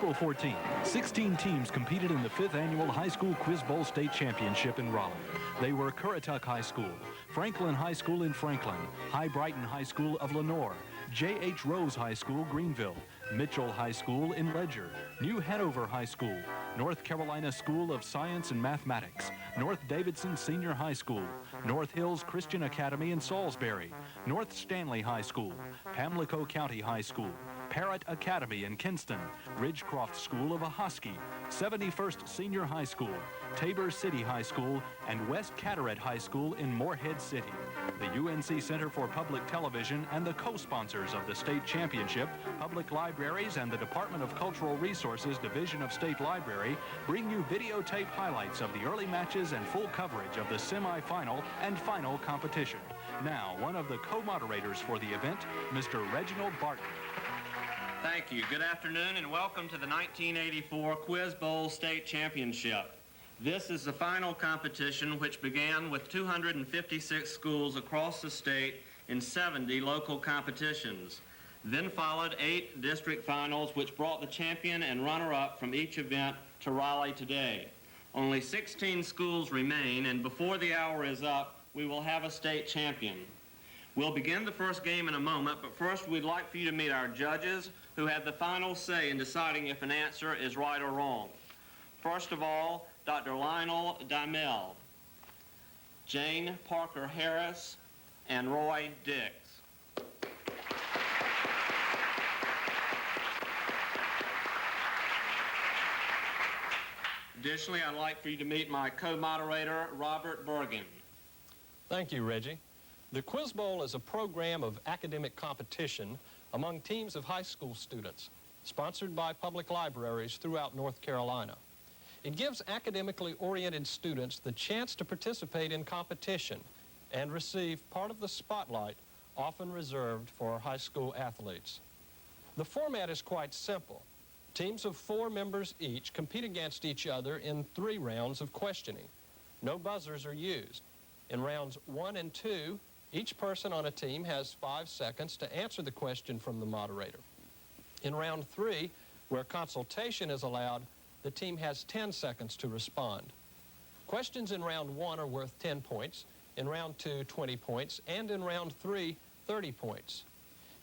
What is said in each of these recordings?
April 14th, 16 teams competed in the 5th Annual High School Quiz Bowl State Championship in Raleigh. They were Currituck High School, Franklin High School in Franklin, High Brighton High School of Lenoir, J.H. Rose High School, Greenville, Mitchell High School in Ledger, New Hanover High School, North Carolina School of Science and Mathematics, North Davidson Senior High School, North Hills Christian Academy in Salisbury, North Stanley High School, Pamlico County High School, Parrott Academy in Kinston, Ridgecroft School of Ahoskie, 71st Senior High School, Tabor City High School, and West Cataract High School in Morehead City. The UNC Center for Public Television and the co-sponsors of the state championship, Public Libraries and the Department of Cultural Resources Division of State Library bring you videotape highlights of the early matches and full coverage of the semifinal and final competition. Now, one of the co-moderators for the event, Mr. Reginald Barton. Thank you. Good afternoon and welcome to the 1984 Quiz Bowl State Championship. This is the final competition, which began with 256 schools across the state in 70 local competitions. Then followed 8 district finals, which brought the champion and runner-up from each event to Raleigh today. Only 16 schools remain, and before the hour is up, we will have a state champion. We'll begin the first game in a moment, but first we'd like for you to meet our judges who have the final say in deciding if an answer is right or wrong. First of all, Dr. Lionel Dimel, Jane Parker Harris, and Roy Dix. Additionally, I'd like for you to meet my co-moderator, Robert Bergen. Thank you, Reggie. The Quiz Bowl is a program of academic competition among teams of high school students, sponsored by public libraries throughout North Carolina. It gives academically oriented students the chance to participate in competition and receive part of the spotlight often reserved for high school athletes. The format is quite simple. Teams of 4 members each compete against each other in 3 rounds of questioning. No buzzers are used. In rounds 1 and 2, each person on a team has 5 seconds to answer the question from the moderator. In round 3, where consultation is allowed, the team has 10 seconds to respond. Questions in round 1 are worth 10 points, in round 2, 20 points, and in round 3, 30 points.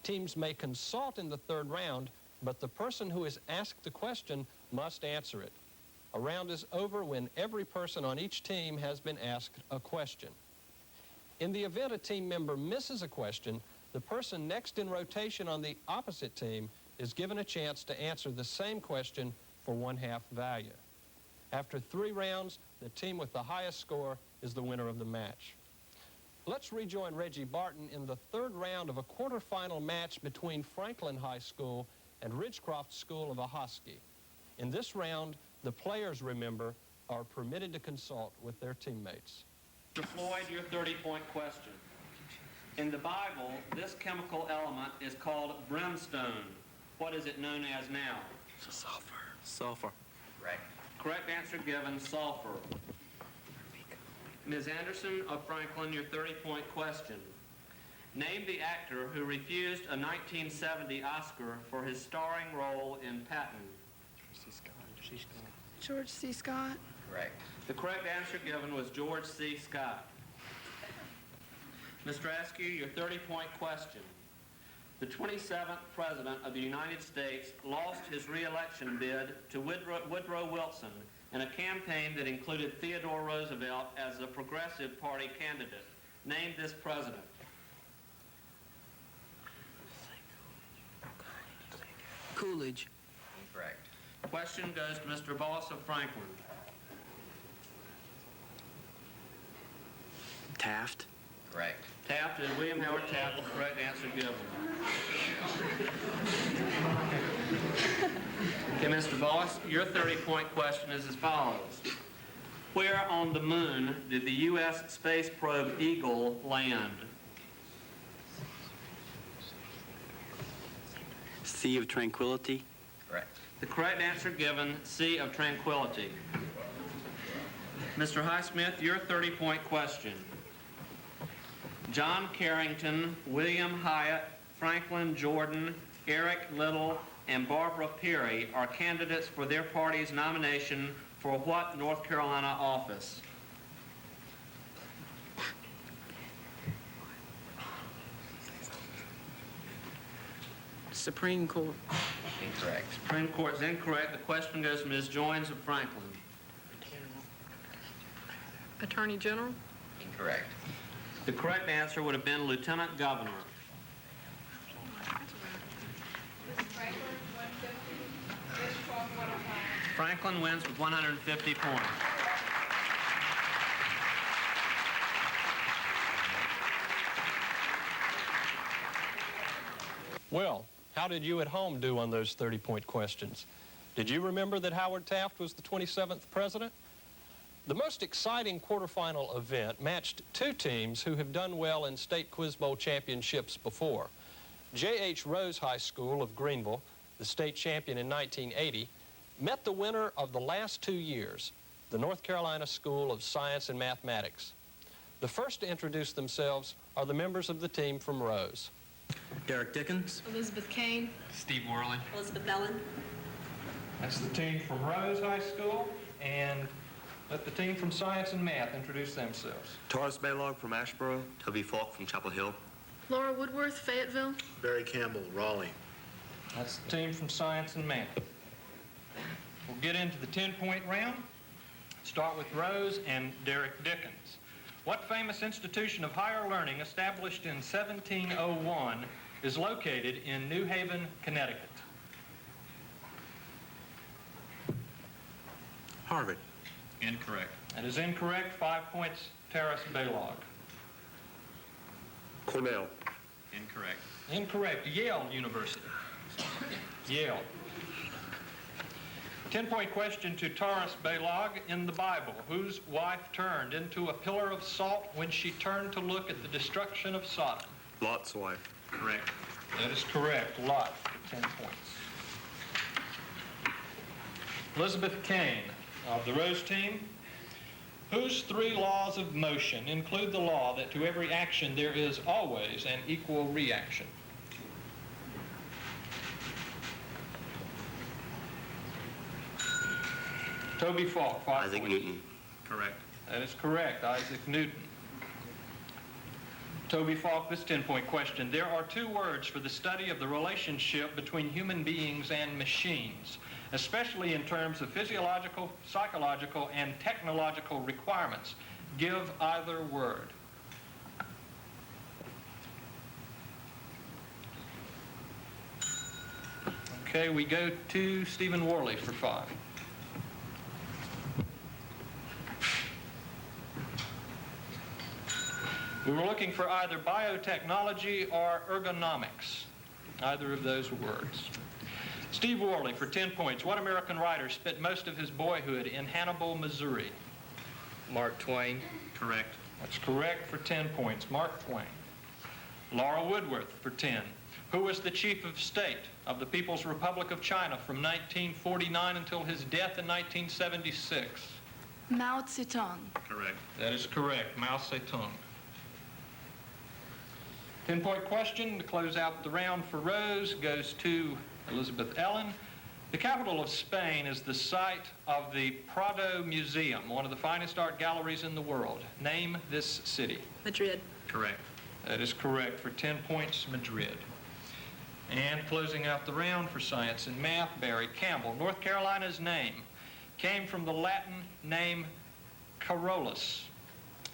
Teams may consult in the 3rd round, but the person who is asked the question must answer it. A round is over when every person on each team has been asked a question. In the event a team member misses a question, the person next in rotation on the opposite team is given a chance to answer the same question for 1/2 value. After 3 rounds, the team with the highest score is the winner of the match. Let's rejoin Reggie Barton in the 3rd round of a quarterfinal match between Franklin High School and Ridgecroft School of Ahoskie. In this round, the players, remember, are permitted to consult with their teammates. Mr. Floyd, your 30-point question. In the Bible, this chemical element is called brimstone. What is it known as now? Sulfur. Sulfur. Right. Correct answer given, sulfur. Ms. Anderson of Franklin, your 30-point question. Name the actor who refused a 1970 Oscar for his starring role in Patton. George C. Scott. Correct. The correct answer given was George C. Scott. Mr. Askew, your 30-point question. The 27th President of the United States lost his re-election bid to Woodrow Wilson in a campaign that included Theodore Roosevelt as the Progressive Party candidate. Name this president. Coolidge. Incorrect. Question goes to Mr. Boss of Franklin. Taft. Correct. Taft is William Howard Taft, the correct answer given. Okay, Mr. Boss, your 30-point question is as follows. Where on the moon did the U.S. space probe Eagle land? Sea of Tranquility. Correct. The correct answer given, Sea of Tranquility. Mr. Highsmith, your 30-point question. John Carrington, William Hyatt, Franklin Jordan, Eric Little, and Barbara Peary are candidates for their party's nomination for what North Carolina office? Supreme Court. Incorrect. Supreme Court is incorrect. The question goes to Ms. Joines of Franklin. Attorney General? Incorrect. The correct answer would have been Lieutenant Governor. Franklin wins with 150 points. Well, how did you at home do on those 30-point questions? Did you remember that Howard Taft was the 27th president? The most exciting quarterfinal event matched two teams who have done well in state Quiz Bowl championships before. J.H. Rose High School of Greenville, the state champion in 1980, met the winner of the last 2 years, the North Carolina School of Science and Mathematics. The first to introduce themselves are the members of the team from Rose. Derek Dickens. Elizabeth Kane. Steve Worley. Elizabeth Ellen. That's the team from Rose High School, and let the team from Science and Math introduce themselves. Taurus Baylog from Ashboro. Toby Falk from Chapel Hill. Laura Woodworth, Fayetteville. Barry Campbell, Raleigh. That's the team from Science and Math. We'll get into the 10-point round. Start with Rose and Derek Dickens. What famous institution of higher learning established in 1701 is located in New Haven, Connecticut? Harvard. Incorrect. That is incorrect. 5 points, Taurus Baylog. Cornell. Incorrect. Incorrect. Yale University. Yale. 10-point question to Taurus Baylog. In the Bible, whose wife turned into a pillar of salt when she turned to look at the destruction of Sodom? Lot's wife. Correct. That is correct. Lot for 10 points. Elizabeth Kane of the Rose team. Whose 3 laws of motion include the law that to every action there is always an equal reaction? Toby Falk, 5 Isaac points. Newton. Correct. That is correct, Isaac Newton. Toby Falk, this 10-point question. There are 2 words for the study of the relationship between human beings and machines, especially in terms of physiological, psychological, and technological requirements. Give either word. Okay, we go to Stephen Worley for 5. We were looking for either biotechnology or ergonomics, either of those words. Steve Worley for 10 points. What American writer spent most of his boyhood in Hannibal, Missouri? Mark Twain. Correct. That's correct for 10 points. Mark Twain. Laura Woodworth for 10. Who was the chief of state of the People's Republic of China from 1949 until his death in 1976? Mao Zedong. Correct. That is correct. Mao Zedong. 10-point question to close out the round for Rose goes to Elizabeth Ellen. The capital of Spain is the site of the Prado Museum, one of the finest art galleries in the world. Name this city. Madrid. Correct. That is correct for 10 points, Madrid. And closing out the round for Science and Math, Barry Campbell. North Carolina's name came from the Latin name Carolus.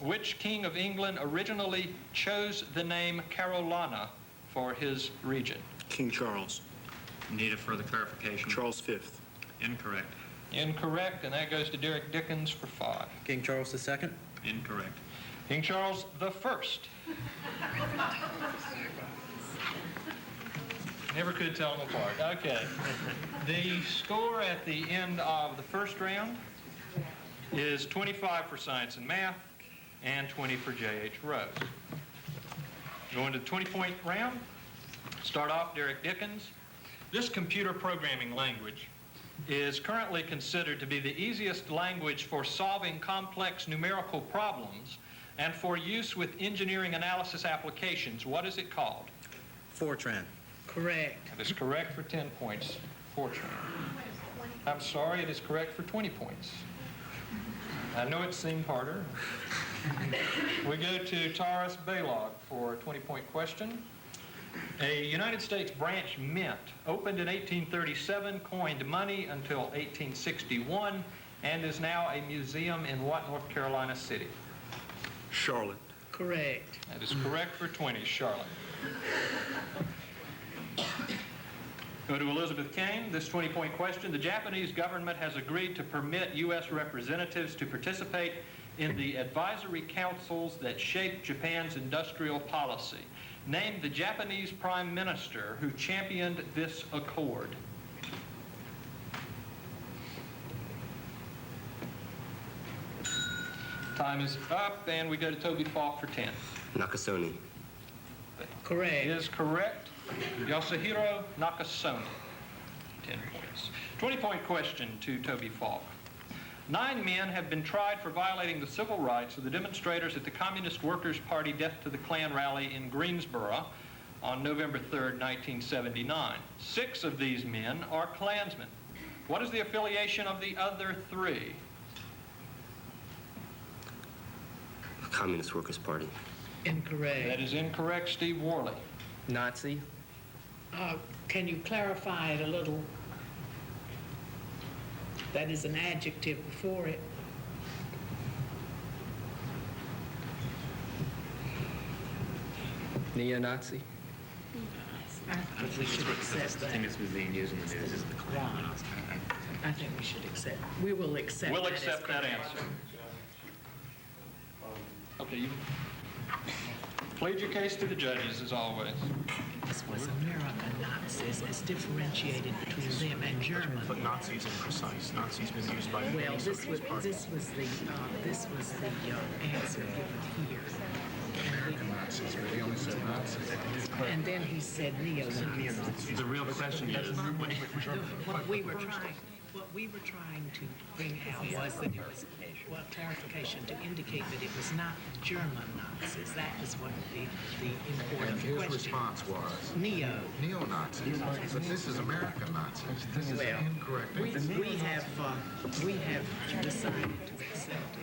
Which king of England originally chose the name Carolina for his region? King Charles. Need a further clarification? Charles V. Incorrect. Incorrect, and that goes to Derek Dickens for 5. King Charles II. Incorrect. King Charles the First. Never could tell them apart. Okay. The score at the end of the first round is 25 for Science and Math and 20 for J.H. Rose. Going to the 20-point round. Start off Derek Dickens. This computer programming language is currently considered to be the easiest language for solving complex numerical problems and for use with engineering analysis applications. What is it called? Fortran. Correct. That is correct for 10 points, Fortran. I'm sorry, it is correct for 20 points. I know it seemed harder. We go to Taurus Baylog for a 20-point question. A United States branch mint opened in 1837, coined money until 1861, and is now a museum in what North Carolina city? Charlotte. Correct. That is correct for 20, Charlotte. Go to Elizabeth Kane. This 20-point question. The Japanese government has agreed to permit U.S. representatives to participate in the advisory councils that shape Japan's industrial policy. Name the Japanese prime minister who championed this accord. Time is up, and we go to Toby Falk for 10. Nakasone. Correct. It is correct. Yasuhiro Nakasone. 10 points. 20-point question to Toby Falk. 9 men have been tried for violating the civil rights of the demonstrators at the Communist Workers' Party Death to the Klan rally in Greensboro on November 3rd, 1979. 6 of these men are Klansmen. What is the affiliation of the other 3? Communist Workers' Party. Incorrect. That is incorrect, Steve Worley. Nazi. Can you clarify it a little? That is an adjective before it. Neo-Nazi. I think we should accept that. this was being used in the news as the Wrong. I think we should accept. We will accept. We'll that as accept that correct. answer. Okay, you plead your case to the judges, as always. This was American Nazis as differentiated between them and German. But Nazi's imprecise. Nazi's been used by Well, this was the answer given here. Nazis, but he only said Nazis. And then he said neo-Nazis. The real question is, What we were trying to bring out was that it was, well, clarification to indicate that it was not German Nazis. That is what the important And his question. response was neo-Nazis, but this is American Nazis. This is Well, incorrect. we have decided to accept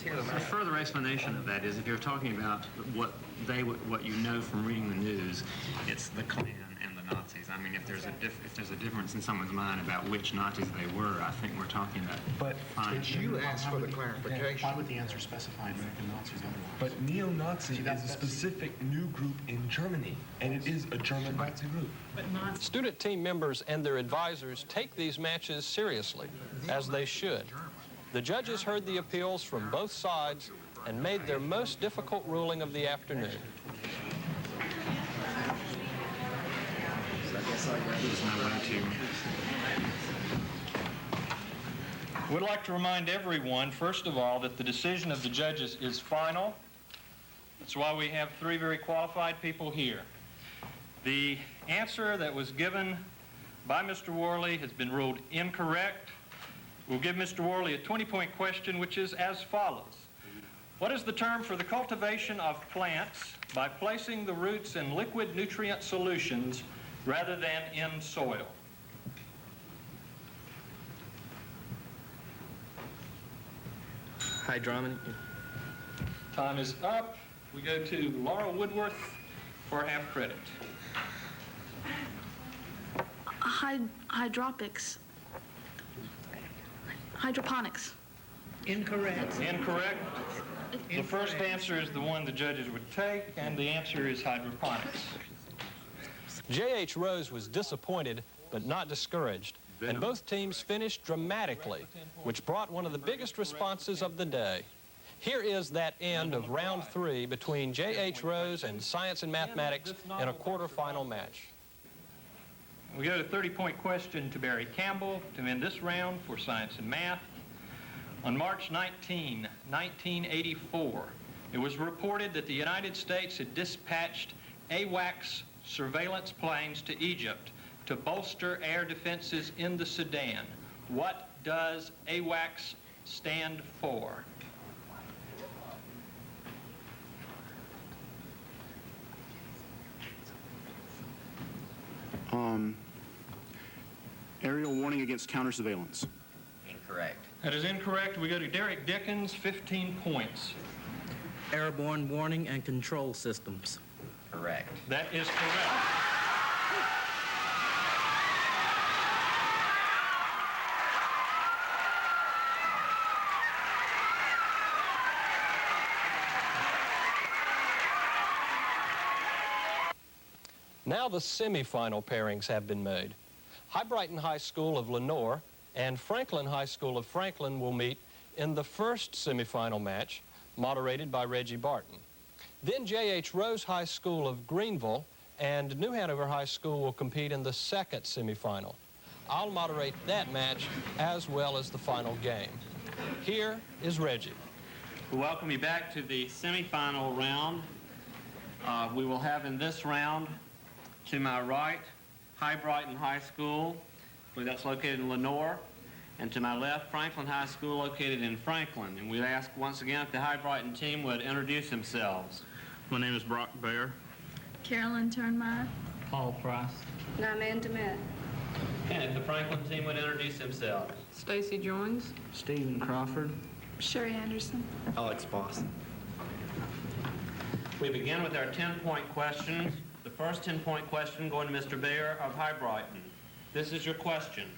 it. A further explanation of that is if you're talking about what you know from reading the news, it's the Klan and the Nazis. I mean, if there's a difference in someone's mind about which Nazis they were, I think we're talking about. But you asked for the clarification. why would the answer specify American Nazis otherwise? But neo-Nazi is a specific new group in Germany, and it is a German Nazi group. Student team members and their advisors take these matches seriously, as they should. The judges heard the appeals from both sides and made their most difficult ruling of the afternoon. We'd like to remind everyone, first of all, that the decision of the judges is final. That's why we have 3 very qualified people here. The answer that was given by Mr. Worley has been ruled incorrect. We'll give Mr. Worley a 20-point question, which is as follows. What is the term for the cultivation of plants by placing the roots in liquid nutrient solutions rather than in soil? Hydronomy. Time is up. We go to Laura Woodworth for half credit. Hydroponics. Incorrect. Incorrect. The first answer is the one the judges would take, and the answer is hydroponics. J.H. Rose was disappointed, but not discouraged, and both teams finished dramatically, which brought one of the biggest responses of the day. Here is that end of round 3 between J.H. Rose and Science and Mathematics in a quarterfinal match. We go to 30-point question to Barry Campbell to end this round for Science and Math. On March 19, 1984, it was reported that the United States had dispatched AWACS surveillance planes to Egypt to bolster air defenses in the Sudan. What does AWACS stand for? Aerial warning against counter surveillance. Incorrect. That is incorrect. We go to Derek Dickens, 15 points. Airborne warning and control systems. Correct. That is correct. Now the semifinal pairings have been made. High Brighton High School of Lenore and Franklin High School of Franklin will meet in the first semifinal match, moderated by Reggie Barton. Then J.H. Rose High School of Greenville and New Hanover High School will compete in the second semifinal. I'll moderate that match as well as the final game. Here is Reggie. We welcome you back to the semifinal round. We will have in this round, to my right, High Brighton High School, that's located in Lenore, and to my left, Franklin High School, located in Franklin. And we'd ask once again if the High Brighton team would introduce themselves. My name is Brock Baer. Carolyn Turnmeyer. Paul Price. Nyman Demet. And if the Franklin team would introduce themselves. Stacy Joins. Stephen Crawford. Sherry Anderson. Alex Boss. We begin with our 10-point questions. The first 10-point question going to Mr. Baer of High Brighton. This is your question.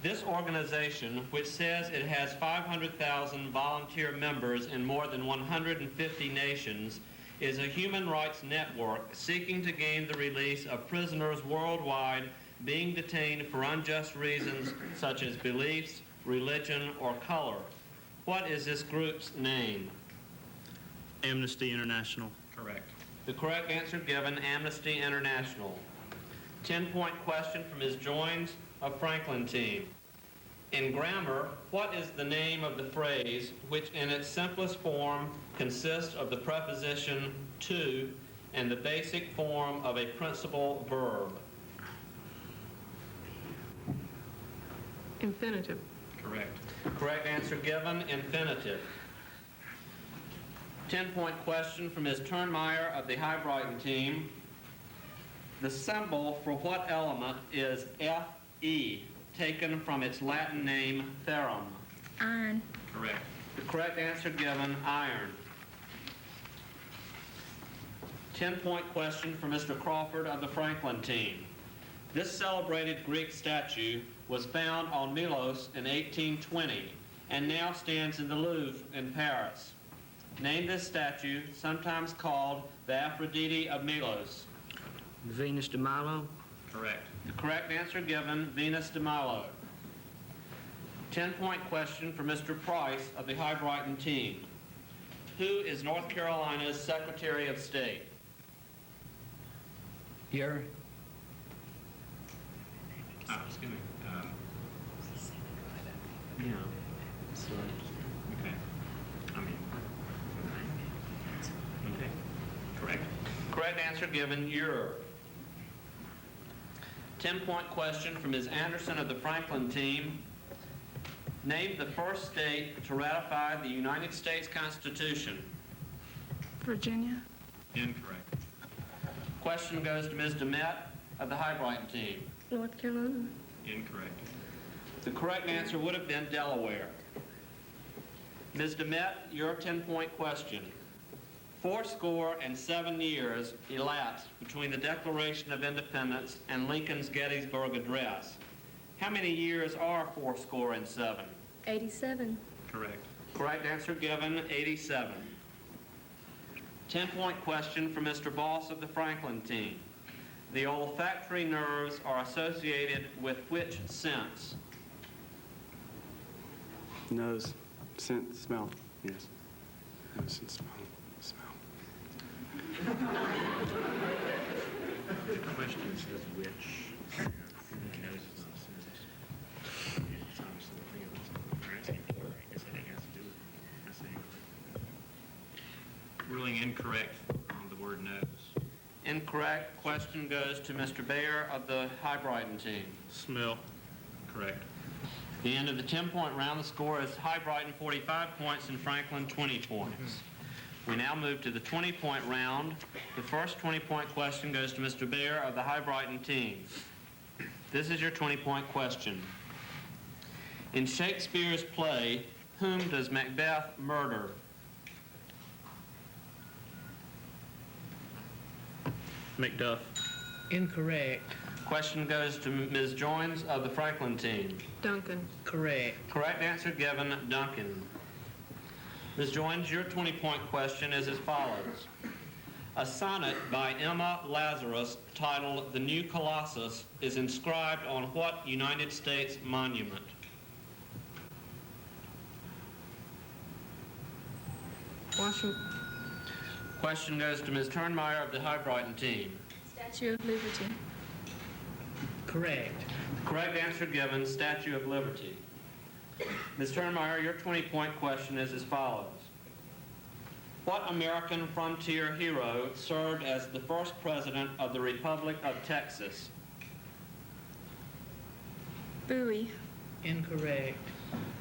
This organization, which says it has 500,000 volunteer members in more than 150 nations, is a human rights network seeking to gain the release of prisoners worldwide being detained for unjust reasons such as beliefs, religion, or color. What is this group's name? Amnesty International. Correct. The correct answer given, Amnesty International. 10-point question from Ms. Joins of Franklin team. In grammar, what is the name of the phrase which in its simplest form consists of the preposition to and the basic form of a principal verb? Infinitive. Correct. Correct answer given, infinitive. 10-point question from Ms. Turnmeyer of the High Brighton team. The symbol for what element is Fe, taken from its Latin name ferrum? Iron. Correct. The correct answer given, iron. 10-point question for Mr. Crawford of the Franklin team. This celebrated Greek statue was found on Milos in 1820 and now stands in the Louvre in Paris. Name this statue, sometimes called the Aphrodite of Milos. Venus de Milo. Correct. The correct answer given, Venus de Milo. 10-point question for Mr. Price of the High Brighton team. Who is North Carolina's Secretary of State? Here. Excuse me. Yeah. Okay. I mean, okay. Correct. Correct answer given, Europe. 10-point question from Ms. Anderson of the Franklin team. Name the first state to ratify the United States Constitution. Virginia. Incorrect. Question goes to Ms. Demet of the High Brighton team. North Carolina. Incorrect. The correct answer would have been Delaware. Ms. Demet, your 10-point question. 77 years elapsed between the Declaration of Independence and Lincoln's Gettysburg Address. How many years are 77? 87. Correct. Correct answer given, 87. 10-point question for Mr. Boss of the Franklin team. The olfactory nerves are associated with which sense? Nose, scent, smell. Yes. Nose and smell. The question says which. Nose is not sense. It's obviously the thing that's asking for. I guess it has to do with it. Ruling incorrect on the word nose. Incorrect. Question goes to Mr. Baer of the High Brighton team. Smell. Correct. The end of the 10-point round, the score is High Brighton 45 points and Franklin 20 points. We now move to the 20-point round. The first 20-point question goes to Mr. Baer of the High Brighton team. This is your 20-point question. In Shakespeare's play, whom does Macbeth murder? Macduff. Incorrect. Question goes to Ms. Joins of the Franklin team. Duncan. Correct. Correct answer given, Duncan. Ms. Joins, your 20-point question is as follows. A sonnet by Emma Lazarus titled The New Colossus is inscribed on what United States monument? Washington. Question goes to Ms. Turnmeyer of the High Brighton team. Statue of Liberty. Correct. Correct answer given, Statue of Liberty. Ms. Turnmeyer, your 20-point question is as follows. What American frontier hero served as the first president of the Republic of Texas? Bowie. Incorrect.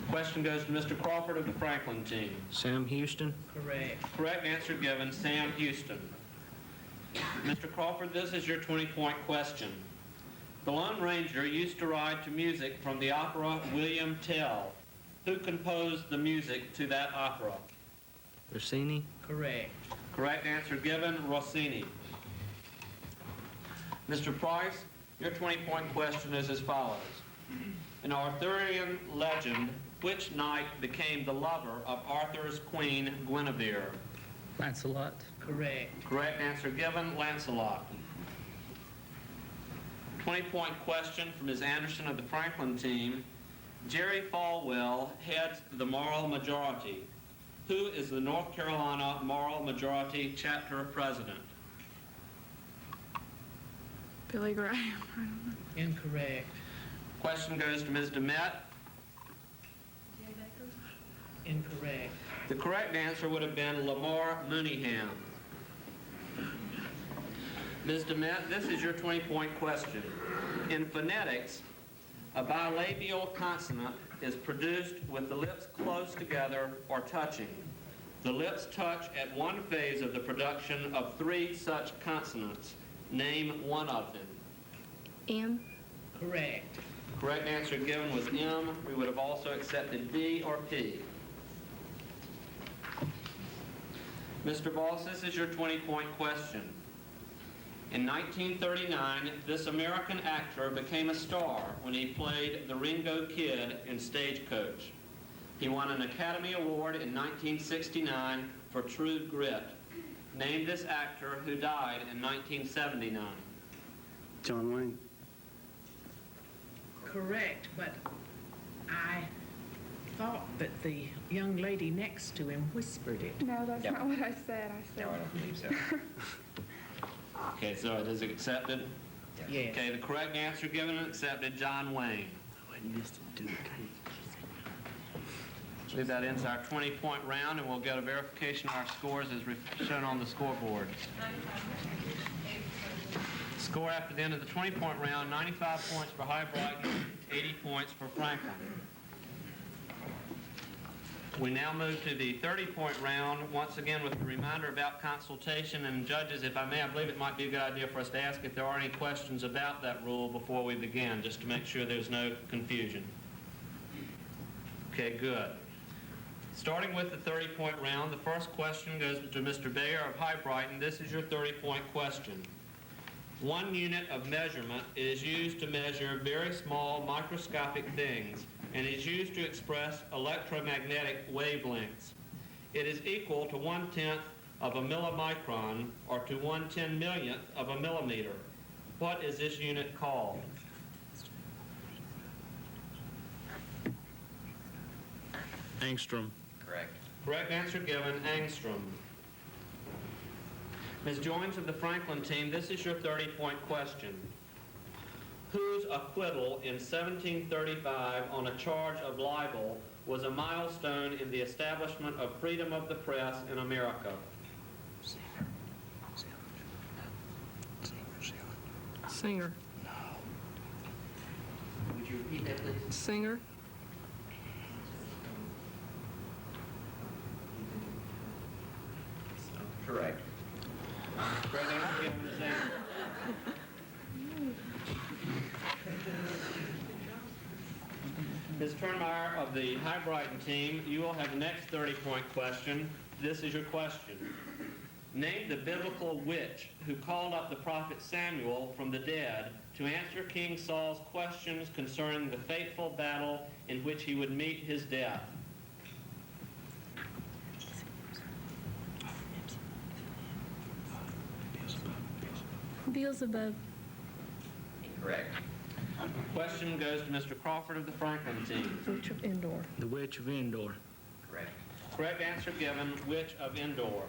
Question goes to Mr. Crawford of the Franklin team. Sam Houston. Correct. Correct answer given, Sam Houston. Mr. Crawford, this is your 20-point question. The Lone Ranger used to ride to music from the opera William Tell. Who composed the music to that opera? Rossini. Correct. Correct answer given, Rossini. Mr. Price, your 20-point question is as follows. In Arthurian legend, which knight became the lover of Arthur's queen, Guinevere? Lancelot. Correct. Correct answer given, Lancelot. 20-point question from Ms. Anderson of the Franklin team. Jerry Falwell heads the Moral Majority. Who is the North Carolina Moral Majority Chapter President? Billy Graham. I don't know. Incorrect. Question goes to Ms. DeMette. Incorrect. The correct answer would have been Lamar Mooneyham. Ms. DeMette, this is your 20-point question. In phonetics, a bilabial consonant is produced with the lips close together or touching. The lips touch at one phase of the production of three such consonants. Name one of them. M. Correct. Correct answer given was M. We would have also accepted D or P. Mr. Boss, this is your 20-point question. In 1939, this American actor became a star when he played the Ringo Kid in Stagecoach. He won an Academy Award in 1969 for True Grit. Name this actor who died in 1979. John Wayne. Correct, but I thought that the young lady next to him whispered it. No, that's Yep. not what I said. I said. No, I don't believe so. Okay, so it is accepted? Yes. Okay, the correct answer given and accepted, John Wayne. I believe that ends our 20-point round, and we'll get a verification of our scores as shown on the scoreboard. Score after the end of the 20-point round, 95 points for High Brighton, 80 points for Franklin. We now move to the 30-point round, once again with a reminder about consultation. And judges, if I may, I believe it might be a good idea for us to ask if there are any questions about that rule before we begin, just to make sure there's no confusion. Okay, good. Starting with the 30-point round, the first question goes to Mr. Bayer of High Brighton. This is your 30-point question. 1 unit of measurement is used to measure very small microscopic things and is used to express electromagnetic wavelengths. It is equal to 1/10 of a millimicron or to 1/10,000,000th of a millimeter. What is this unit called? Angstrom. Correct. Correct answer given, angstrom. Ms. Joins of the Franklin team, this is your 30-point question. Whose acquittal in 1735 on a charge of libel was a milestone in the establishment of freedom of the press in America? Singer. Would you repeat that, please? Singer. Turnmeyer of the High Brighton team, you will have the next 30-point question. This is your question. Name the biblical witch who called up the prophet Samuel from the dead to answer King Saul's questions concerning the fateful battle in which he would meet his death. Beelzebub. Incorrect. Question goes to Mr. Crawford of the Franklin team. Witch of Endor. The Witch of Endor. Correct. Correct answer given, witch of Endor.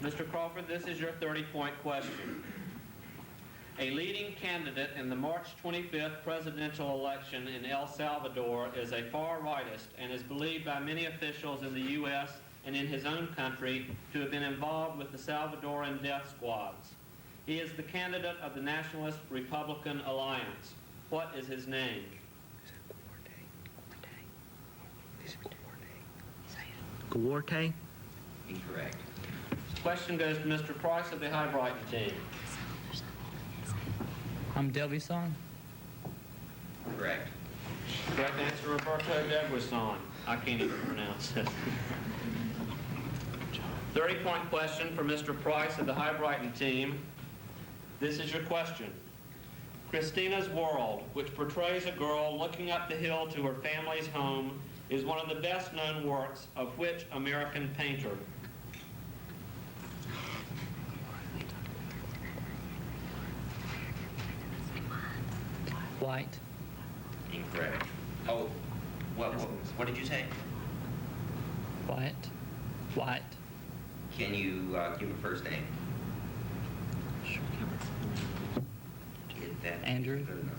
Mr. Crawford, this is your 30-point question. A leading candidate in the March 25th presidential election in El Salvador is a far-rightist and is believed by many officials in the U.S. and in his own country to have been involved with the Salvadoran death squads. He is the candidate of the Nationalist Republican Alliance. What is his name? Guarte. Incorrect. Question goes to Mr. Price of the High Brighton team. I'm Delvison. Correct. Correct answer, Roberto Deguison. I can't even pronounce it. 30-point question for Mr. Price of the High Brighton team. This is your question. Christina's World, which portrays a girl looking up the hill to her family's home, is one of the best-known works of which American painter? White. Incorrect. Oh, what did you say? White. White. Can you give a first name? Get that. Andrew. Good enough.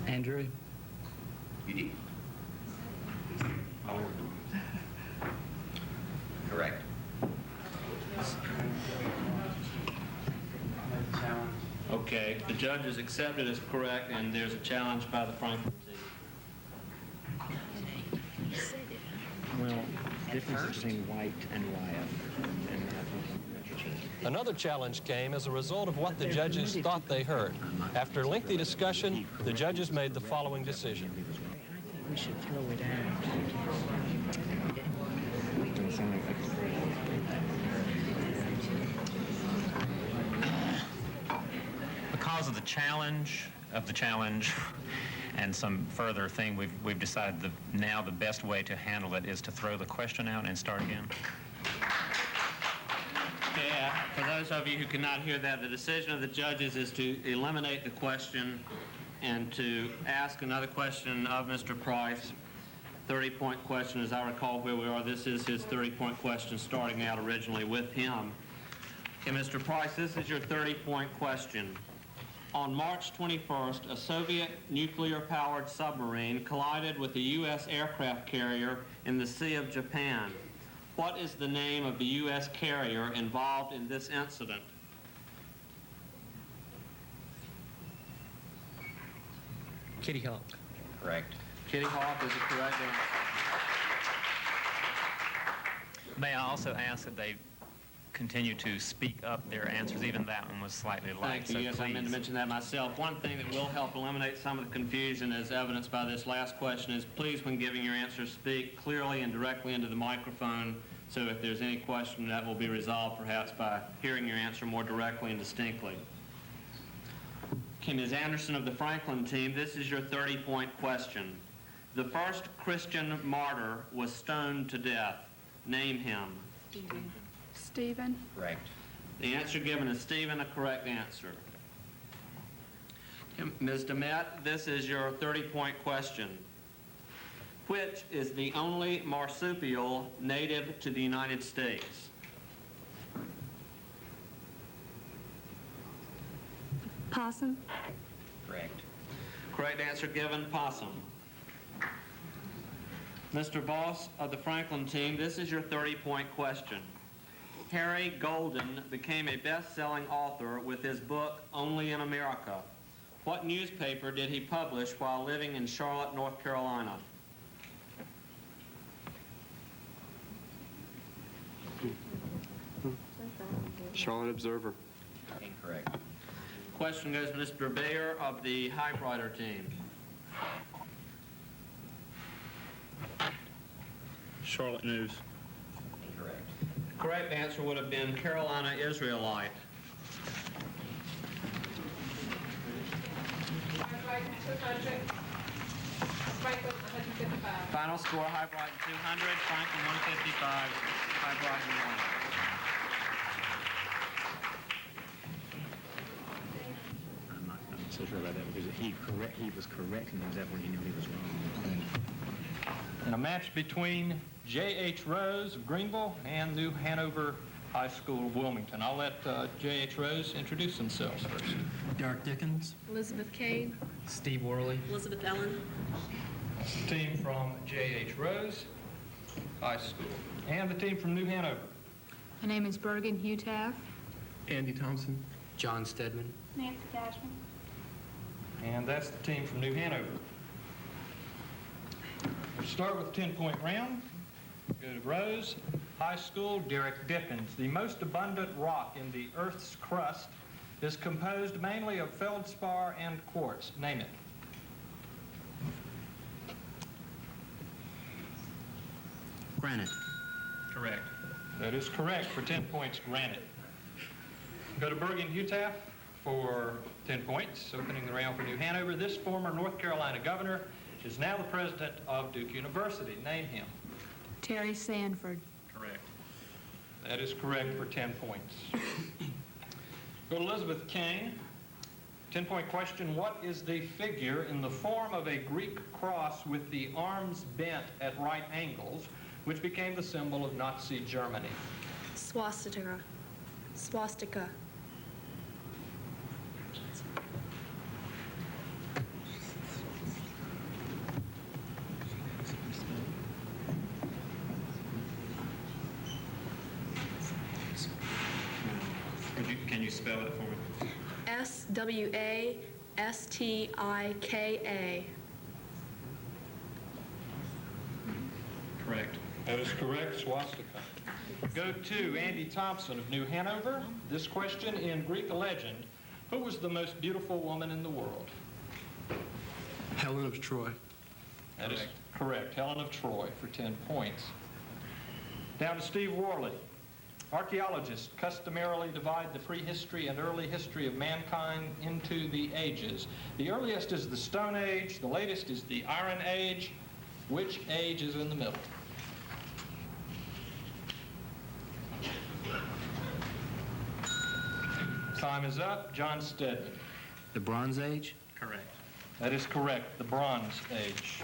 Andrew. You did. Correct. Okay, the judges accept it as correct, and there's a challenge by the Franklin team. Well, difference between white and Wyatt. Another challenge came as a result of what the judges thought they heard. After lengthy discussion, the judges made the following decision. I think we should throw it out. Because of the challenge and some further thing, we've decided now the best way to handle it is to throw the question out and start again. Yeah, for those of you who cannot hear that, the decision of the judges is to eliminate the question and to ask another question of Mr. Price. 30-point question, as I recall where we are. This is his 30-point question starting out originally with him. Okay, Mr. Price, this is your 30-point question. On March 21st, a Soviet nuclear-powered submarine collided with a U.S. aircraft carrier in the Sea of Japan. What is the name of the U.S. carrier involved in this incident? Kitty Hawk. Correct. Kitty Hawk is the correct answer. May I also ask that they continue to speak up their answers? Even that one was slightly light. Thank you. So Yes, I meant to please. mention that myself. One thing that will help eliminate some of the confusion, as evidenced by this last question, is please, when giving your answer, speak clearly and directly into the microphone, so if there's any question, that will be resolved perhaps by hearing your answer more directly and distinctly. Okay, Ms. Anderson of the Franklin team, this is your 30-point question. The first Christian martyr was stoned to death. Name him. Stephen. Correct. The answer given is Stephen, a correct answer. Ms. DeMette, this is your 30-point question. Which is the only marsupial native to the United States? Possum. Correct. Correct answer given, possum. Mr. Voss of the Franklin team, this is your 30-point question. Harry Golden became a best-selling author with his book, Only in America. What newspaper did he publish while living in Charlotte, North Carolina? Charlotte Observer. Incorrect. question goes to Mr. Bayer of the Highbrighter team. Charlotte News. Incorrect. Correct answer would have been Carolina Israelite. Final score, Highbrighton 200, Franklin 155, Highbrighton 1. I'm not so sure about that because he was correcting himself when he knew he was wrong. In a match between J.H. Rose of Greenville and New Hanover High School of Wilmington. I'll let J.H. Rose introduce themselves first. Derek Dickens, Elizabeth Cade. Steve Worley, Elizabeth Ellen. Team from J.H. Rose High School. And the team from New Hanover. My name is Bergen Hutaff. Andy Thompson. John Stedman, Nancy Cashman. And that's the team from New Hanover. We'll start with the 10-point round. Go to Rose High School, Derek Dickens. The most abundant rock in the Earth's crust is composed mainly of feldspar and quartz. Name it. granite. Correct. That is correct for 10 points, granted. Go to Bergen Hutaff for 10 points, opening the round for New Hanover. This former North Carolina governor is now the president of Duke University. Name him. Terry Sanford. Correct. That is correct for 10 points. Go to Elizabeth Kane. 10-point question. What is the figure in the form of a Greek cross with the arms bent at right angles, which became the symbol of Nazi Germany? Swastika. Swastika. Can you spell it for me? Swastika. Correct. That is correct, swastika. Go to Andy Thompson of New Hanover. This question in Greek legend, who was the most beautiful woman in the world? Helen of Troy. That is correct. Helen of Troy for 10 points. Down to Steve Worley. Archaeologists customarily divide the prehistory and early history of mankind into the ages. The earliest is the Stone Age, the latest is the Iron Age. Which age is in the middle? Time is up. John Stedman. The Bronze Age? Correct. That is correct, the Bronze Age.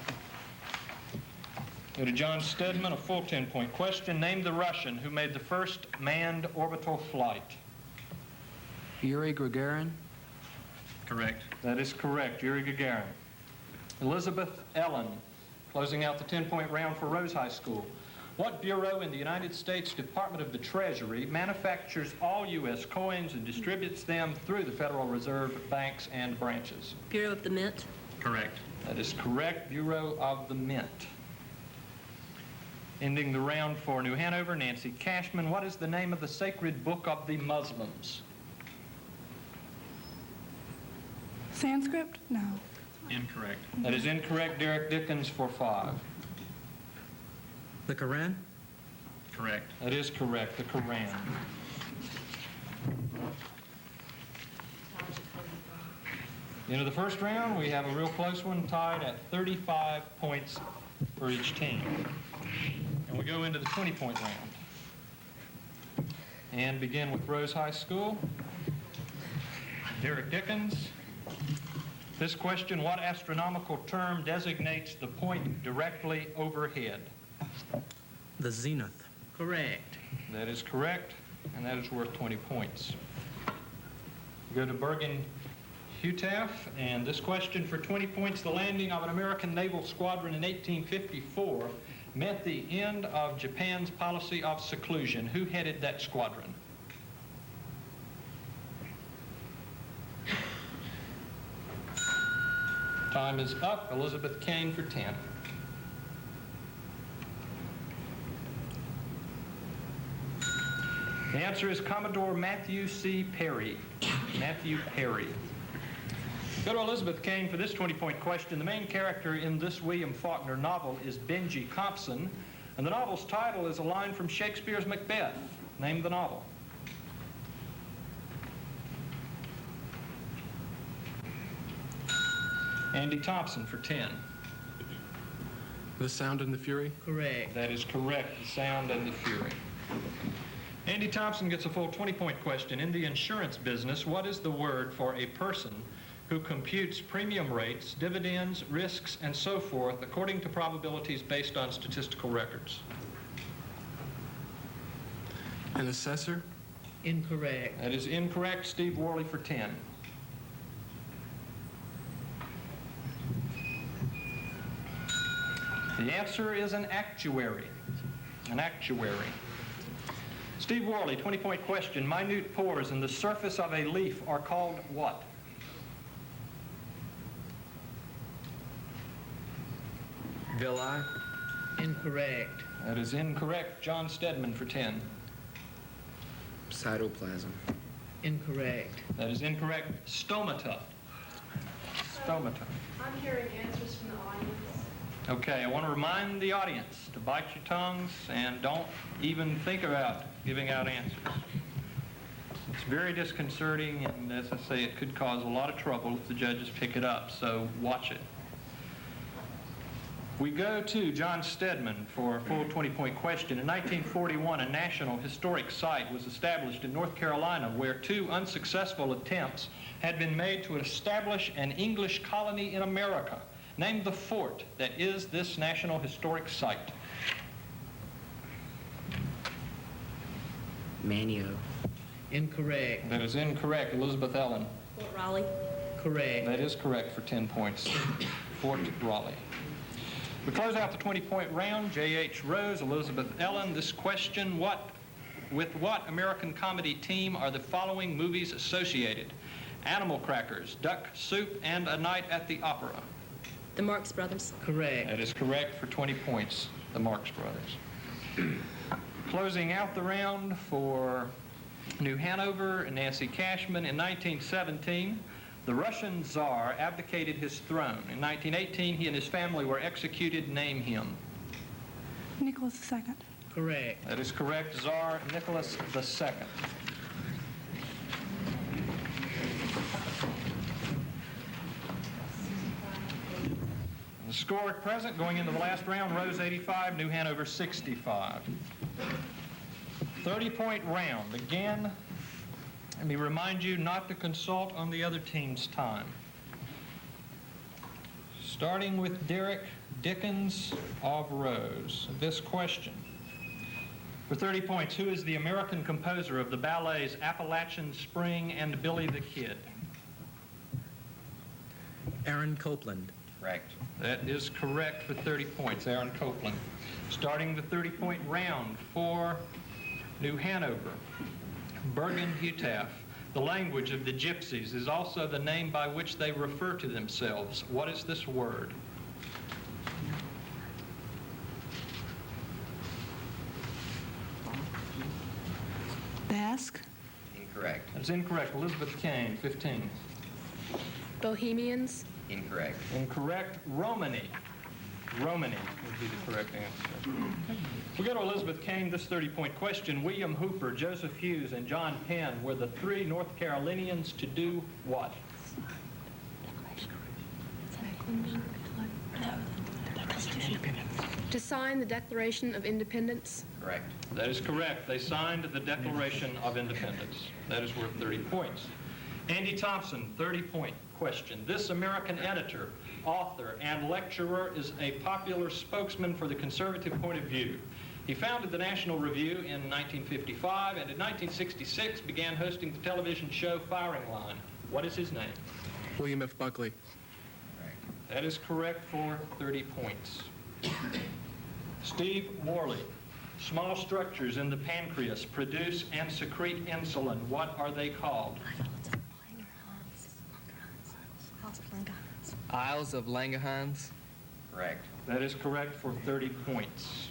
Go to John Stedman, a full 10-point question. Name the Russian who made the first manned orbital flight. Yuri Gagarin, Correct. That is correct, Yuri Gagarin. Elizabeth Ellen, closing out the 10-point round for Rose High School. What bureau in the United States Department of the Treasury manufactures all U.S. coins and distributes them through the Federal Reserve banks and branches? Bureau of the Mint. Correct. That is correct, Bureau of the Mint. Ending the round for New Hanover, Nancy Cashman. What is the name of the sacred book of the Muslims? Sanskrit? No. Incorrect. That is incorrect, Derek Dickens for 5. the Quran, Correct. That is correct, the Quran. Into the first round, we have a real close one, tied at 35 points for each team. And we go into the 20-point round. And begin with Rose High School. Derek Dickens. This question, what astronomical term designates the point directly overhead? the zenith. Correct. That is correct, and that is worth 20 points. Go to Bergen Hutaff, and this question for 20 points. The landing of an American naval squadron in 1854 meant the end of Japan's policy of seclusion. Who headed that squadron? Time is up. Elizabeth Kane for 10. The answer is Commodore Matthew C. Perry. Matthew Perry. Go to Elizabeth Kane for this 20-point question. The main character in this William Faulkner novel is Benji Compson, and the novel's title is a line from Shakespeare's Macbeth. Name the novel. Andy Thompson for 10. The Sound and the Fury? Correct. That is correct. The Sound and the Fury. Andy Thompson gets a full 20-point question. In the insurance business, what is the word for a person who computes premium rates, dividends, risks, and so forth according to probabilities based on statistical records? An assessor? Incorrect. That is incorrect. Steve Worley for 10. The answer is an actuary. An actuary. Steve Worley, 20-point question. Minute pores in the surface of a leaf are called what? Villi? Incorrect. That is incorrect. John Stedman for 10. Cytoplasm. Incorrect. That is incorrect. Stomata. Stomata. I'm hearing answers from the audience. Okay, I want to remind the audience to bite your tongues and don't even think about giving out answers. It's very disconcerting, and as I say, it could cause a lot of trouble if the judges pick it up, so watch it. We go to John Stedman for a full 20-point question. In 1941, a National Historic Site was established in North Carolina where 2 unsuccessful attempts had been made to establish an English colony in America. Name the fort that is this National Historic Site. Manio. Incorrect. That is incorrect. Elizabeth Ellen. Fort Raleigh. Correct. That is correct for 10 points. Fort Raleigh. We close out the 20-point round. J.H. Rose, Elizabeth Ellen. This question, with what American comedy team are the following movies associated? Animal Crackers, Duck Soup, and A Night at the Opera. The Marx Brothers. Correct. That is correct for 20 points, the Marx Brothers. Closing out the round for New Hanover and Nancy Cashman. In 1917, the Russian Tsar abdicated his throne. In 1918, he and his family were executed. Name him. Nicholas II. Correct. That is correct, Tsar Nicholas II. The score at present, going into the last round, Rose 85, New Hanover 65. 30-point round. Again, let me remind you not to consult on the other team's time. Starting with Derek Dickens of Rose. This question. For 30 points, who is the American composer of the ballets Appalachian Spring and Billy the Kid? Aaron Copland. Correct. That is correct for 30 points, Aaron Copland. Starting the 30-point round for New Hanover, Bergen Hutaff. The language of the Gypsies is also the name by which they refer to themselves. What is this word? Basque. Incorrect. That's incorrect. Elizabeth Kane, 15. Bohemians. Incorrect. Incorrect. Romany. Romany would be the correct answer. We go to Elizabeth Kane, this 30-point question. William Hooper, Joseph Hughes, and John Penn were the 3 North Carolinians to do what? To sign the Declaration of Independence. Correct. That is correct. They signed the Declaration of Independence. That is worth 30 points. Andy Thompson, 30-point question. This American editor, author, and lecturer is a popular spokesman for the conservative point of view. He founded the National Review in 1955 and in 1966 began hosting the television show Firing Line. What is his name? William F. Buckley. That is correct for 30 points. Steve Worley. Small structures in the pancreas produce and secrete insulin. What are they called? Isles of Langerhans. Correct. That is correct for 30 points.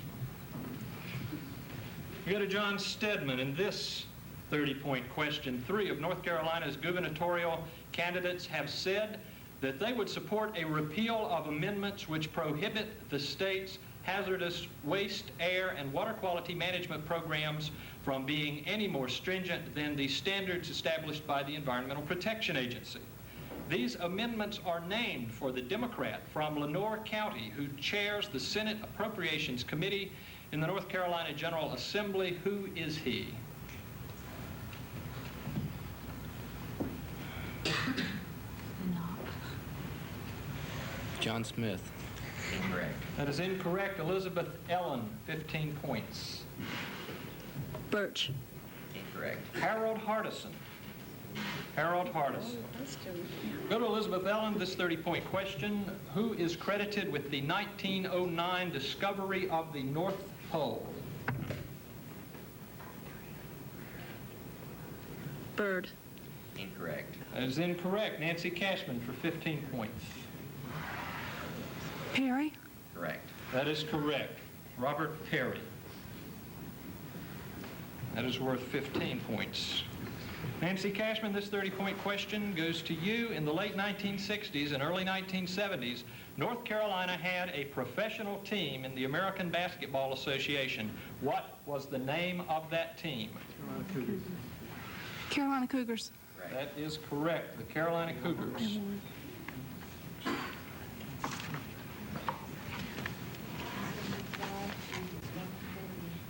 We go to John Stedman. In this 30-point question. 3 of North Carolina's gubernatorial candidates have said that they would support a repeal of amendments which prohibit the state's hazardous waste, air, and water quality management programs from being any more stringent than the standards established by the Environmental Protection Agency. These amendments are named for the Democrat from Lenoir County who chairs the Senate Appropriations Committee in the North Carolina General Assembly. Who is he? John Smith. Incorrect. That is incorrect. Elizabeth Ellen, 15 points. Birch. Incorrect. Harold Hardison. Harold Hardison. Go to Elizabeth Ellen, this 30-point question. Who is credited with the 1909 discovery of the North Pole? Bird. Incorrect. That is incorrect. Nancy Cashman for 15 points. Perry. Correct. That is correct. Robert Perry. That is worth 15 points. Nancy Cashman, this 30-point question goes to you. In the late 1960s and early 1970s, North Carolina had a professional team in the American Basketball Association. What was the name of that team? Carolina Cougars. That is correct. The Carolina Cougars.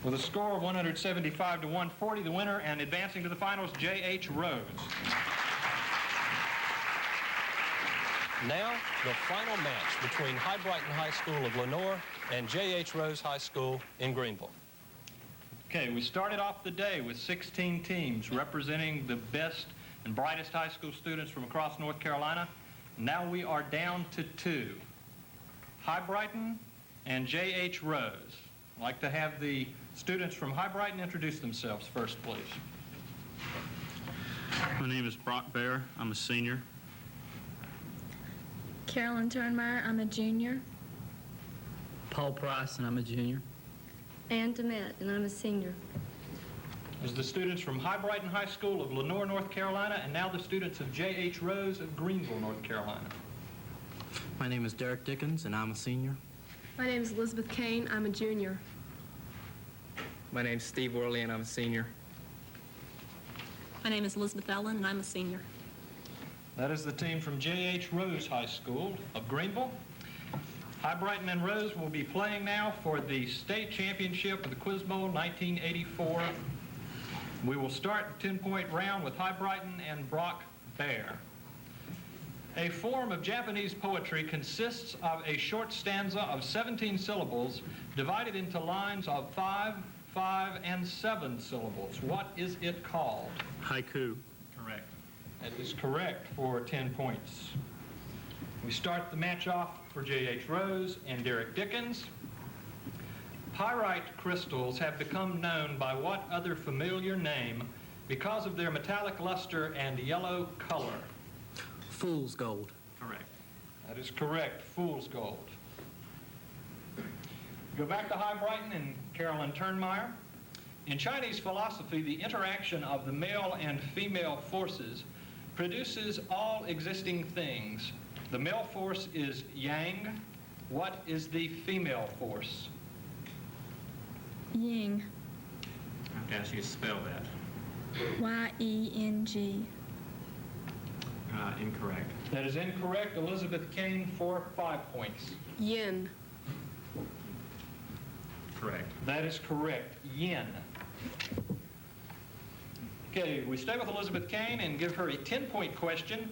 With a score of 175 to 140, the winner and advancing to the finals, J.H. Rose. Now, the final match between High Brighton High School of Lenoir and J.H. Rose High School in Greenville. Okay, we started off the day with 16 teams representing the best and brightest high school students from across North Carolina. Now we are down to 2. High Brighton and J.H. Rose. I'd like to have the students from High Brighton introduce themselves first, please. My name is Brock Bear. I'm a senior. Carolyn Turnmeyer, I'm a junior. Paul Price, and I'm a junior. Ann DeMette, and I'm a senior. There's the students from High Brighton High School of Lenoir, North Carolina, and now the students of J.H. Rose of Greenville, North Carolina. My name is Derek Dickens, and I'm a senior. My name is Elizabeth Kane, I'm a junior. My name's Steve Worley, and I'm a senior. My name is Elizabeth Ellen, and I'm a senior. That is the team from J.H. Rose High School of Greenville. High Brighton and Rose will be playing now for the state championship of the Quiz Bowl 1984. We will start the 10-point round with High Brighton and Brock Bear. A form of Japanese poetry consists of a short stanza of 17 syllables divided into lines of 5, 5, and 7 syllables. What is it called? Haiku. Correct. That is correct for 10 points. We start the match off for J.H. Rose and Derek Dickens. Pyrite crystals have become known by what other familiar name because of their metallic luster and yellow color? Fool's Gold. Correct. That is correct. Fool's Gold. Go back to High Brighton and Carolyn Turnmeyer. In Chinese philosophy, the interaction of the male and female forces produces all existing things. The male force is yang. What is the female force? Ying. I have to ask you to spell that. Y-E-N-G. Incorrect. That is incorrect. Elizabeth Kane for 5 points. Yin. Correct. That is correct. Yin. Okay, we stay with Elizabeth Kane and give her a 10-point question.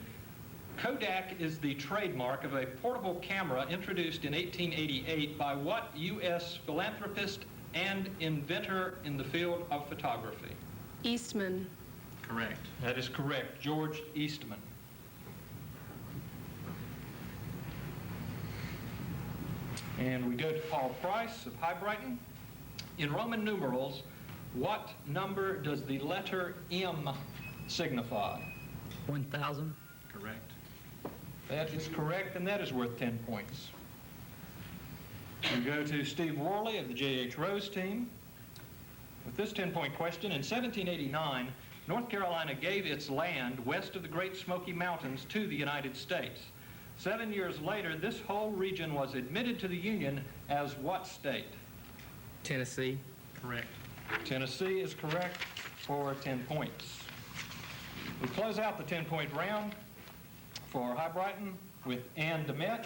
Kodak is the trademark of a portable camera introduced in 1888 by what U.S. philanthropist and inventor in the field of photography? Eastman. Correct. That is correct. George Eastman. And we go to Paul Price of High Brighton. In Roman numerals, what number does the letter M signify? 1,000. Correct. That is correct, and that is worth 10 points. We go to Steve Worley of the J.H. Rose team. With this 10-point question, in 1789, North Carolina gave its land west of the Great Smoky Mountains to the United States. 7 years later, this whole region was admitted to the Union as what state? Tennessee. Correct. Tennessee is correct for 10 points. We close out the 10-point round for High Brighton with Ann DeMette.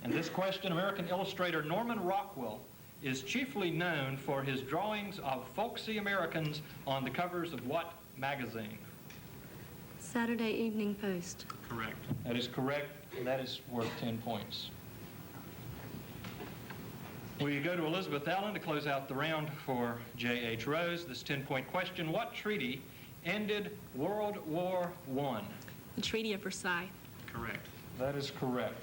And this question, American illustrator Norman Rockwell is chiefly known for his drawings of folksy Americans on the covers of what magazine? Saturday Evening Post. Correct. That is correct, and that is worth 10 points. We go to Elizabeth Allen to close out the round for J.H. Rose. This 10-point question, what treaty ended World War I? The Treaty of Versailles. Correct. That is correct.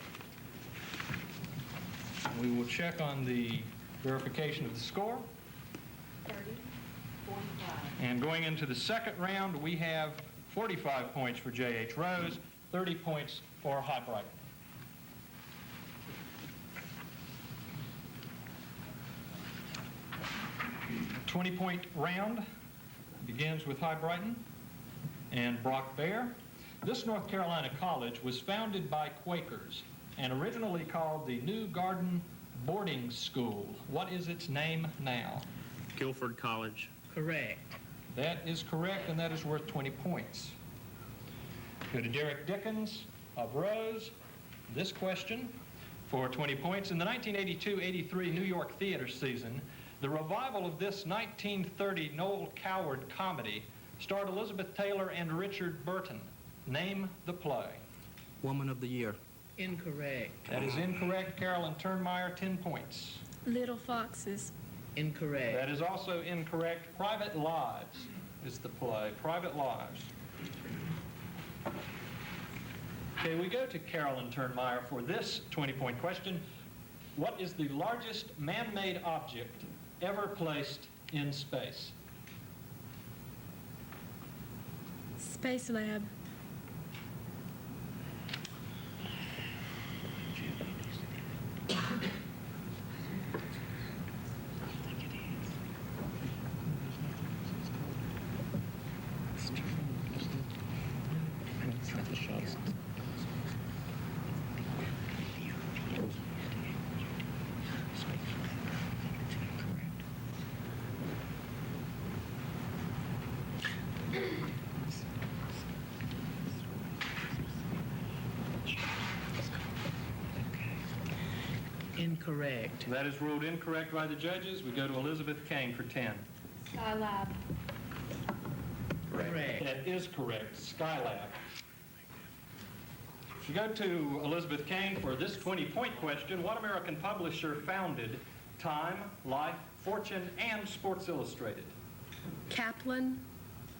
We will check on the verification of the score. 30, 45. And going into the second round, we have 45 points for J.H. Rose, 30 points for High Brighton. The 20-point round begins with High Brighton and Brock Bear. This North Carolina college was founded by Quakers and originally called the New Garden Boarding School. What is its name now? Guilford College. Correct. That is correct, and that is worth 20 points. Go to Derek Dickens of Rose. This question for 20 points. In the 1982-83 New York theater season, the revival of this 1930 Noel Coward comedy starred Elizabeth Taylor and Richard Burton. Name the play. Woman of the Year. Incorrect. That is incorrect. Carolyn Turnmeyer, 10 points. Little Foxes. Incorrect. That is also incorrect. Private Lives is the play. Private Lives. Okay, we go to Carolyn Turnmeyer for this 20-point question. What is the largest man-made object ever placed in space? Space Lab. Incorrect. That is ruled incorrect by the judges. We go to Elizabeth Kane for 10. Skylab. Correct. That is correct. Skylab. We go to Elizabeth Kane for this 20-point question. What American publisher founded Time, Life, Fortune, and Sports Illustrated? Kaplan.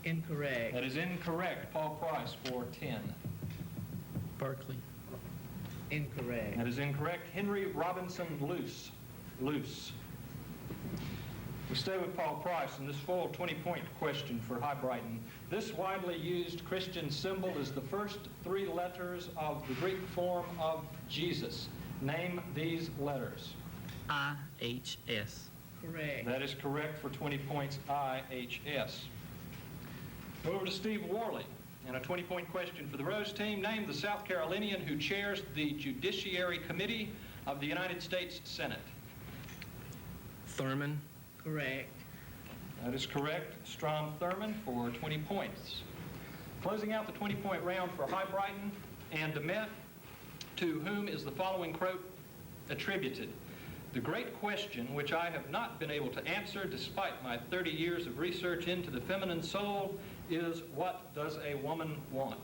Incorrect. That is incorrect. Paul Price for 10. Berkeley. Incorrect. That is incorrect. Henry Robinson Luce. Luce. We stay with Paul Price in this full 20-point question for High Brighton. This widely used Christian symbol is the first three letters of the Greek form of Jesus. Name these letters. IHS. Correct. That is correct for 20 points, IHS. Over to Steve Worley. And a 20-point question for the Rose team. Name the South Carolinian who chairs the Judiciary Committee of the United States Senate. Thurman. Correct. That is correct. Strom Thurmond for 20 points. Closing out the 20-point round for High Brighton and DeMette, to whom is the following quote attributed? The great question, which I have not been able to answer despite my 30 years of research into the feminine soul, is what does a woman want?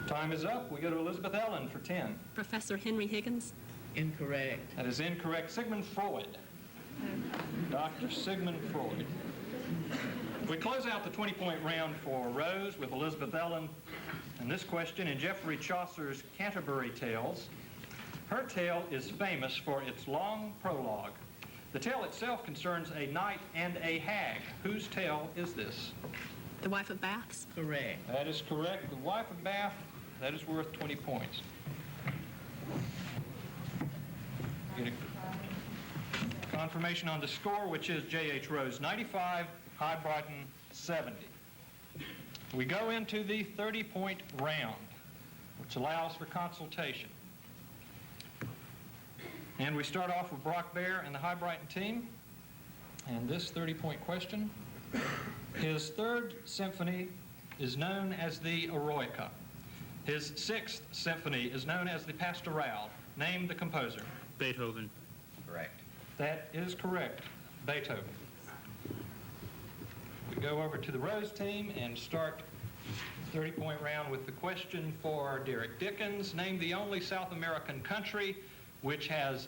Time is up. We go to Elizabeth Ellen for 10. Professor Henry Higgins. Incorrect. That is incorrect. Sigmund Freud. Dr. Sigmund Freud. We close out the 20-point round for Rose with Elizabeth Ellen. And this question, in Geoffrey Chaucer's Canterbury Tales, her tale is famous for its long prologue. The tale itself concerns a knight and a hag. Whose tale is this? The Wife of Baths. Correct. That is correct. The Wife of Bath. That is worth 20 points. Confirmation on the score, which is J.H. Rose 95, High Brighton 70. We go into the 30-point round, which allows for consultation. And we start off with Brock Bear and the High Brighton team. And this 30-point question, his third symphony is known as the Eroica. His sixth symphony is known as the Pastorale. Name the composer. Beethoven. Correct. That is correct, Beethoven. We go over to the Rose team and start the 30-point round with the question for Derek Dickens. Name the only South American country which has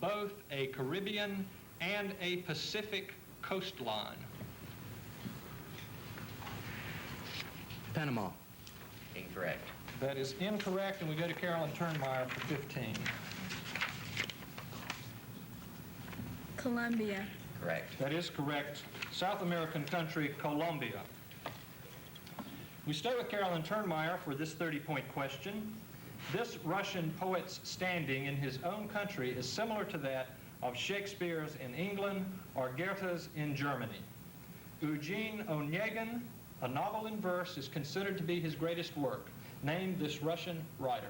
both a Caribbean and a Pacific coastline. Panama. Incorrect. That is incorrect, and we go to Carolyn Turnmeyer for 15. Colombia. Correct. That is correct. South American country, Colombia. We stay with Carolyn Turnmeyer for this 30-point question. This Russian poet's standing in his own country is similar to that of Shakespeare's in England or Goethe's in Germany. Eugene Onegin, a novel in verse, is considered to be his greatest work. Name this Russian writer.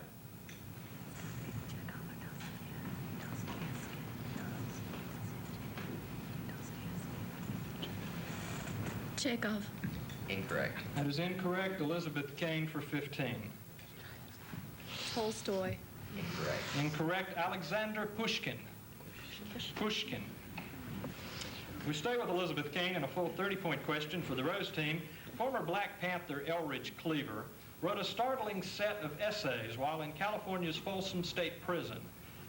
Chekhov. Incorrect. That is incorrect. Elizabeth Kane for 15. Tolstoy. Incorrect. Incorrect. Alexander Pushkin. Pushkin. We stay with Elizabeth Kane and a full 30-point question for the Rose team. Former Black Panther Elridge Cleaver wrote a startling set of essays while in California's Folsom State Prison.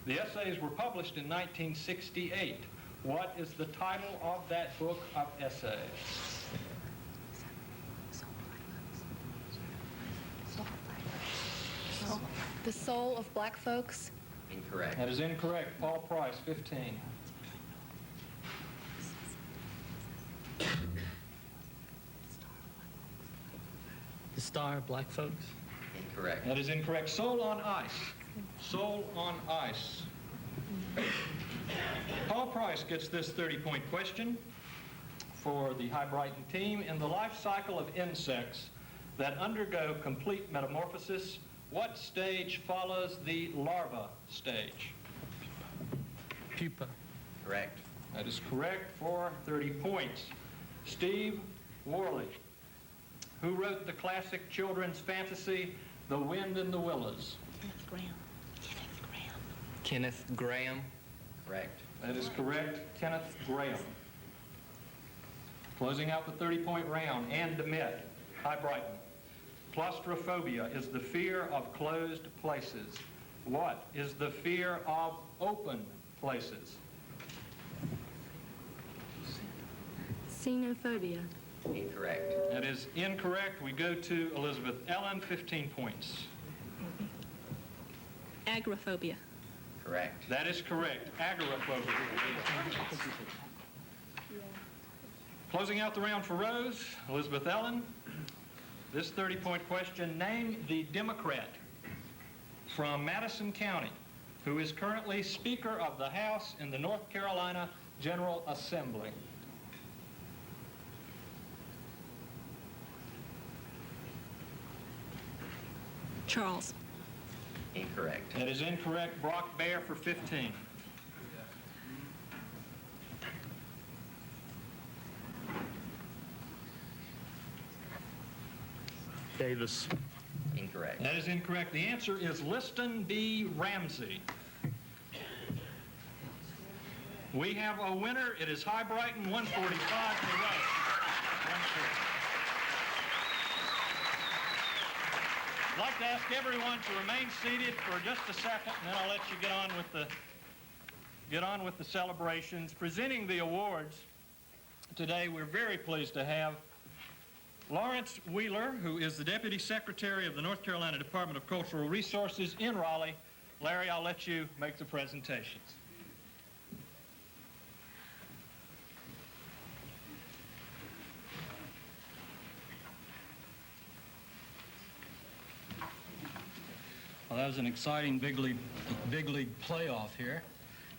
The essays were published in 1968. What is the title of that book of essays? The Soul of Black Folks. Incorrect. That is incorrect. Paul Price, 15. The Star of Black Folks. Incorrect. That is incorrect. Soul on Ice. Soul on Ice. Paul Price gets this 30-point question for the High Brighton team. In the life cycle of insects that undergo complete metamorphosis, what stage follows the larva stage? Pupa. Correct. That is correct for 30 points. Steve Worley, who wrote the classic children's fantasy, The Wind in the Willows? Kenneth Graham. Kenneth Graham. Correct. That is correct, Kenneth Graham. Closing out the 30-point round, Ann DeMett, High Brighton. Claustrophobia is the fear of closed places. What is the fear of open places? Xenophobia. Incorrect. That is incorrect. We go to Elizabeth Ellen, 15 points. Agoraphobia. Correct. That is correct, agoraphobia. Closing out the round for Rose, Elizabeth Ellen. This 30-point question, name the Democrat from Madison County who is currently Speaker of the House in the North Carolina General Assembly. Charles. Incorrect. That is incorrect. Brock Bear for 15. Davis. Incorrect. That is incorrect. The answer is Liston B. Ramsey. We have a winner. It is High Brighton, 145 to Rose. I'd like to ask everyone to remain seated for just a second, and then I'll let you get on with the celebrations. Presenting the awards today, we're very pleased to have Lawrence Wheeler, who is the Deputy Secretary of the North Carolina Department of Cultural Resources in Raleigh. Larry, I'll let you make the presentations. Well, that was an exciting big league playoff here.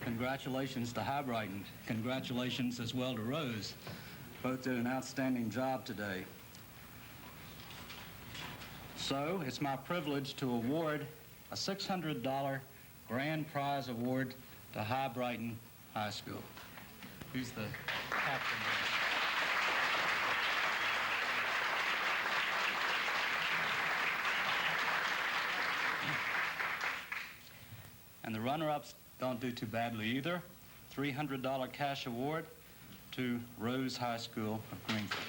Congratulations to High Brighton. Congratulations as well to Rose. Both did an outstanding job today. So it's my privilege to award a $600 grand prize award to High Brighton High School. Who's the captain? And the runner-ups don't do too badly either. $300 cash award to Rose High School of Greenfield.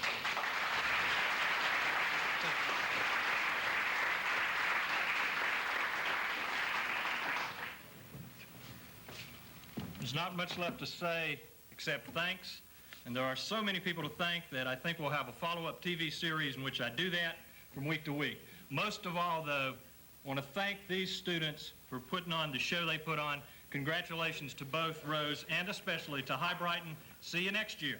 There's not much left to say except thanks, and there are so many people to thank that I think we'll have a follow-up TV series in which I do that from week to week. Most of all, though, I want to thank these students for putting on the show they put on. Congratulations to both Rose and especially to High Brighton. See you next year.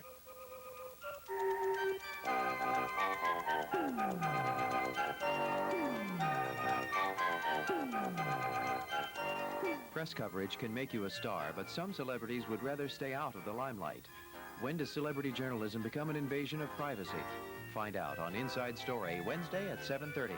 Press coverage can make you a star, but some celebrities would rather stay out of the limelight. When does celebrity journalism become an invasion of privacy? Find out on Inside Story, Wednesday at 7:30.